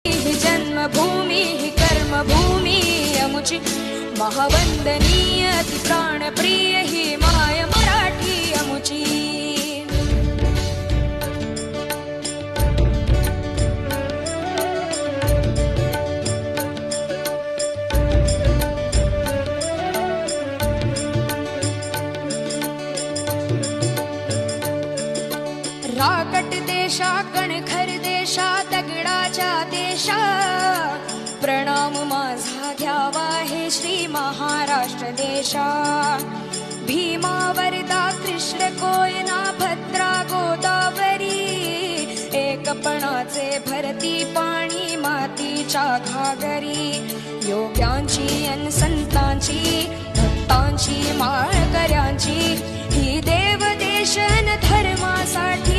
ही जन्मभूमी ही कर्मभूमी अमुची महावंदनीय अति प्राणप्रिय ही माय मराठी अमुची. राकट देशा कणखर देशा दगडाच्या देशा प्रणाम माझा घ्यावा हे श्री महाराष्ट्र देशा. भीमा वरदा कृष्ण कोयना भद्रा गोदावरी एकपणाचे भरती पाणी मातीच्या घागरी. योग्यांची अन संतांची भक्तांची माळकऱ्यांची ही देव देशन धर्मासाठी